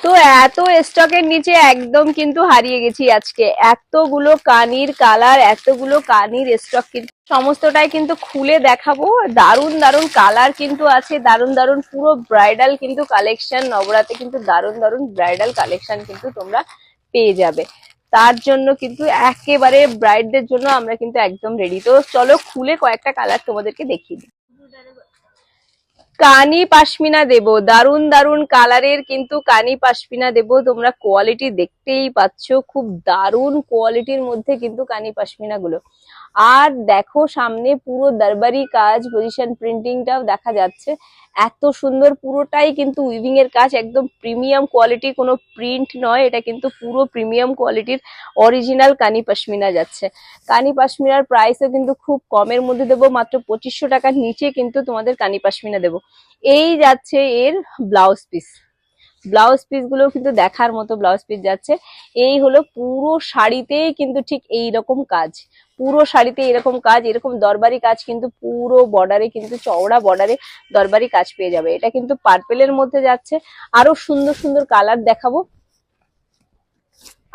তো এত স্টকের নিচে একদম কিন্তু হারিয়ে গেছি আজকে। এতগুলো কানির কালার, এতগুলো কানির স্টক কিন্তু সমস্তটাই কিন্তু খুলে দেখাবো। দারুন দারুন কালার কিন্তু আছে, দারুন দারুন পুরো ব্রাইডাল কিন্তু কালেকশন। নবরাত্রে কিন্তু দারুন দারুন ব্রাইডাল কালেকশন কিন্তু তোমরা পেয়ে যাবে। তার জন্য কিন্তু একেবারে ব্রাইডদের জন্য আমরা কিন্তু একদম রেডি। তো চলো খুলে কয়েকটা কালার তোমাদেরকে দেখিয়ে দিই। কানি পাশমিনা দেব, দারুন দারুন কালারের কিন্তু কানি পাশমিনা দেব। তোমরা কোয়ালিটি দেখতেই পাচ্ছ, খুব দারুন কোয়ালিটির মধ্যে কিন্তু কানি পাশমিনা গুলো। আর দেখো সামনে পুরো দরবারি কাজ, পজিশন প্রিন্টিংটাও দেখা যাচ্ছে। এত সুন্দর, পুরোটাই কিন্তু উইভিং এর কাজ, একদম প্রিমিয়াম কোয়ালিটি, কোনো প্রিন্ট নয়, এটা কিন্তু পুরো প্রিমিয়াম কোয়ালিটির অরিজিনাল কানি পাশমিনা যাচ্ছে। কানি পাশমিনার প্রাইসও কিন্তু খুব কমের মধ্যে দেবো, মাত্র 2500 টাকার নিচে কিন্তু তোমাদের কানি পাশমিনা দেবো। এই যাচ্ছে এর ব্লাউজ পিস। ব্লাউজ পিস গুলো কিন্তু দেখার মতো ব্লাউজ পিস যাচ্ছে। এই হলো পুরো শাড়িতেই কিন্তু ঠিক এই রকম কাজ, পুরো শাড়িতে এরকম কাজ, এরকম দরবারি কাজ কিন্তু পুরো বর্ডারে কিন্তু চওড়া বর্ডারে দরবারি কাজ পেয়ে যাবে। এটা কিন্তু পার্পেলের মধ্যে যাচ্ছে। আরো সুন্দর সুন্দর কালার দেখাবো,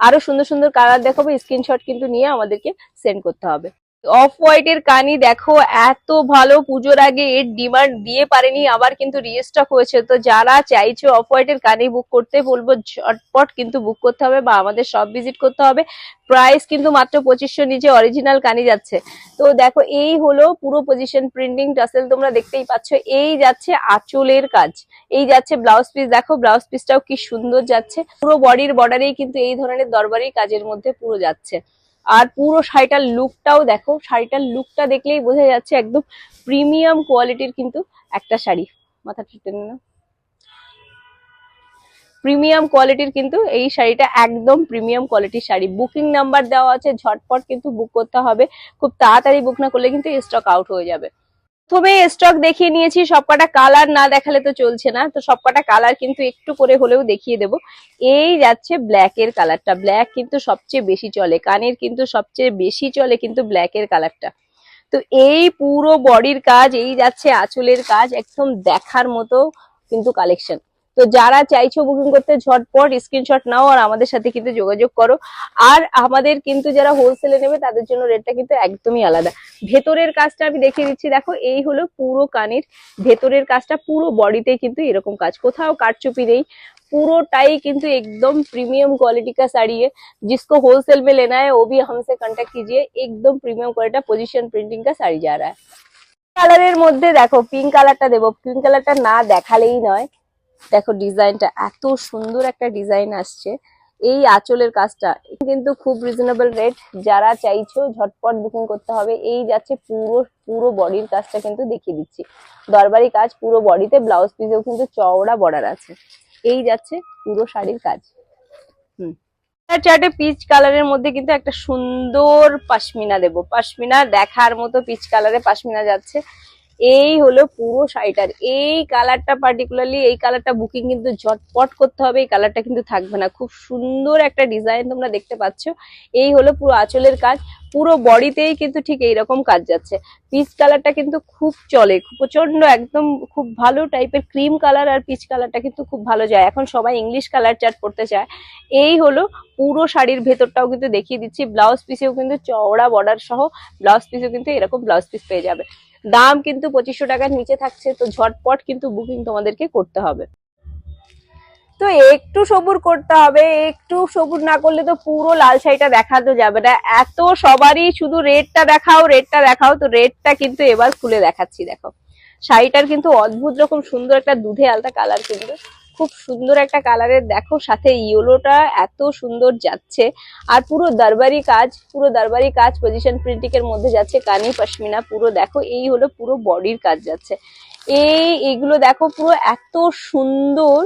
আরো সুন্দর সুন্দর কালার দেখাবো। স্ক্রিনশট কিন্তু নিয়ে আমাদেরকে সেন্ড করতে হবে। অফ হোয়াইটের কানি দেখো, এত ভালো, পুজোর আগে এর ডিমান্ড দিয়ে পারেনি, আবার কিন্তু রিস্টক হয়েছে। তো যারা চাইছো অফ হোয়াইটের কানি বুক করতে, বলবো ঝটপট কিন্তু বুক করতে হবে বা আমাদের শপ ভিজিট করতে হবে। প্রাইস কিন্তু মাত্র 2500 নিচে অরিজিনাল কানি যাচ্ছে। তো দেখো এই হলো পুরো পজিশন প্রিন্টিং টাসেল, তোমরা দেখতেই পাচ্ছ। এই যাচ্ছে আঁচলের কাজ, এই যাচ্ছে ব্লাউজ পিস। দেখো ব্লাউজ পিসটাও কি সুন্দর যাচ্ছে, পুরো বডির বর্ডারেই কিন্তু এই ধরনের দরবারি কাজের মধ্যে পুরো যাচ্ছে। আর পুরো শাড়িটার লুকটাও দেখো, শাড়িটার লুকটা দেখলেই বোঝা যাচ্ছে একদম প্রিমিয়াম কোয়ালিটির কিন্তু একটা শাড়ি। মাথাটা টেনে না, প্রিমিয়াম কোয়ালিটির কিন্তু এই শাড়িটা একদম প্রিমিয়াম কোয়ালিটির শাড়ি। বুকিং নাম্বার দেওয়া আছে, ঝটপট কিন্তু বুক করতে হবে, খুব তাড়াতাড়ি বুক না করলে কিন্তু স্টক আউট হয়ে যাবে। প্রথমে স্টক দেখিয়ে নিয়েছি, সবকটা কালার না দেখালে তো চলছে না, তো সবকটা কালার কিন্তু একটু করে হলেও দেখিয়ে দেব। এই যাচ্ছে ব্ল্যাক এর কালারটা, ব্ল্যাক কিন্তু সবচেয়ে বেশি চলে, কানের কিন্তু সবচেয়ে বেশি চলে কিন্তু ব্ল্যাক এর কালারটা। তো এই পুরো বডির কাজ, এই যাচ্ছে আঁচলের কাজ, একদম দেখার মতো কিন্তু কালেকশন। তো যারা চাইছো বুকিং করতে, ঝটপট স্ক্রিনশট নাও আর আমাদের সাথে কিন্তু যোগাযোগ করো। আর আমাদের কিন্তু যারা হোলসেলে নেবে তাদের জন্য রেটটা কিন্তু একদমই আলাদা। ভেতরের কাজটা আমি দেখিয়ে দিচ্ছি, দেখো এই হলো পুরো কানের ভেতরের কাজটা, পুরো বডিতে কিন্তু এরকম কাজ, কোথাও কারচুপি নেই, পুरोटाई কিন্তু एकदम प्रीमियम क्वालिटी का साड़ी है। जिसको होलसेल में लेना है वो भी हमसे कांटेक्ट कीजिए, एकदम प्रीमियम क्वालिटी पोजीशन प्रिंटिंग का साड़ी जा रहा है। কালারের মধ্যে দেখো পিঙ্ক কালারটা দেবো, পিঙ্ক কালারটা না দেখালেই নয়। দেখো ডিজাইনটা এত সুন্দর একটা ডিজাইন আসছে, এই আঁচলের কাজটা কিন্তু খুব রিজনেবল রেট। যারা চাইছো ঝটপট বুকিং করতে হবে। এই যাচ্ছে পুরো পুরো বডির কাজটা কিন্তু দেখিয়ে দিচ্ছি, দরবারি কাজ পুরো বডিতে, ব্লাউজ পিসেও কিন্তু চওড়া বর্ডার আছে। এই যাচ্ছে পুরো শাড়ির কাজ। চারটে পিচ কালারের মধ্যে কিন্তু একটা সুন্দর পাশমিনা দেবো, পাশমিনা দেখার মতো পিচ কালারে পাশমিনা যাচ্ছে। এই হলো পুরো শাড়িটার এই কালারটা, পার্টিকুলারলি এই কালারটা বুকিং কিন্তু ঝটপট করতে হবে, এই কালারটা কিন্তু থাকবে না। খুব সুন্দর একটা ডিজাইন তোমরা দেখতে পাচ্ছ। এই হলো পুরো আঁচলের কাজ, পুরো বডিতেই কিন্তু ঠিক এইরকম কাজ যাচ্ছে। পিচ কালারটা কিন্তু খুব চলে, প্রচন্ড একদম খুব ভালো টাইপের ক্রিম কালার, আর পিচ কালারটা কিন্তু খুব ভালো যায়, এখন সবাই ইংলিশ কালার চার্ট পড়তে চায়। এই হলো পুরো শাড়ির ভেতরটাও কিন্তু দেখিয়ে দিচ্ছি, ব্লাউজ পিসেও কিন্তু চওড়া বর্ডার সহ ব্লাউজ পিসেও কিন্তু এরকম ব্লাউজ পিস পেয়ে যাবে। দাম কিন্তু 2500 টাকার নিচে থাকছে, তো ঝটপট কিন্তু বুকিং তোমাদেরকে করতে হবে। তো একটু সবুর করতে হবে, একটু সবুর না করলে তো পুরো লাল শাড়িটা দেখাতে যাবে না। এত সবারই শুধু রেটটা দেখাও রেটটা দেখাও, তো রেটটা কিন্তু এবার খুলে দেখাচ্ছি। দেখো শাড়িটার কিন্তু অদ্ভুত রকম সুন্দর একটা দুধে আলতা কালার, কিন্তু খুব সুন্দর একটা কালারের, দেখো সাথে ইয়েলোটা এত সুন্দর যাচ্ছে। আর পুরো দরবারি কাজ, পুরো দরবারি কাজ পজিশন প্রিন্টিং এর মধ্যে যাচ্ছে, কানি পশমিনা পুরো। দেখো এই হলো পুরো বডির কাজ যাচ্ছে। এইগুলো দেখো পুরো এত সুন্দর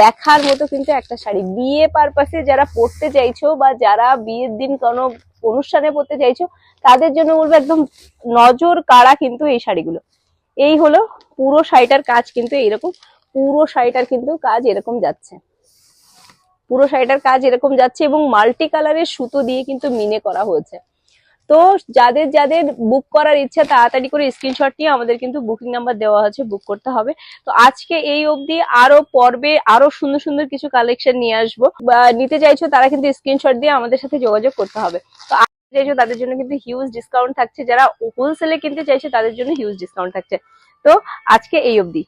দেখার মতো কিন্তু একটা শাড়ি। বিয়ে পারপাসে যারা পড়তে চাইছো বা যারা বিয়ের দিন কোনো অনুষ্ঠানে পড়তে চাইছো, তাদের জন্য বলবো একদম নজর কাড়া কিন্তু এই শাড়িগুলো। এই হলো পুরো শাড়িটার কাজ কিন্তু এইরকম, পুরো শাড়িটার কিন্তু কাজ এরকম যাচ্ছে, পুরো শাড়িটার কাজ এরকম যাচ্ছে, এবং মাল্টি কালারের সুতো দিয়ে কিন্তু মিনে করা হয়েছে। তো তো যাদের যাদের বুক করার ইচ্ছা তাড়াতাড়ি করে স্ক্রিনশট নিয়ে আমাদের কিন্তু বুকিং নাম্বার দেওয়া আছে, বুক করতে হবে। তো আজকে এই অবধি, আরো পর্বে আরো সুন্দর সুন্দর কিছু কালেকশন নিয়ে আসবো। নিতে চাইছো তারা কিন্তু স্ক্রিনশট দিয়ে আমাদের সাথে যোগাযোগ করতে হবে। তো চাইছো তাদের জন্য কিন্তু হিউজ ডিসকাউন্ট থাকছে, যারা হোলসেলে কিনতে চাইছে তাদের জন্য হিউজ ডিসকাউন্ট থাকছে। তো আজকে এই অবধি।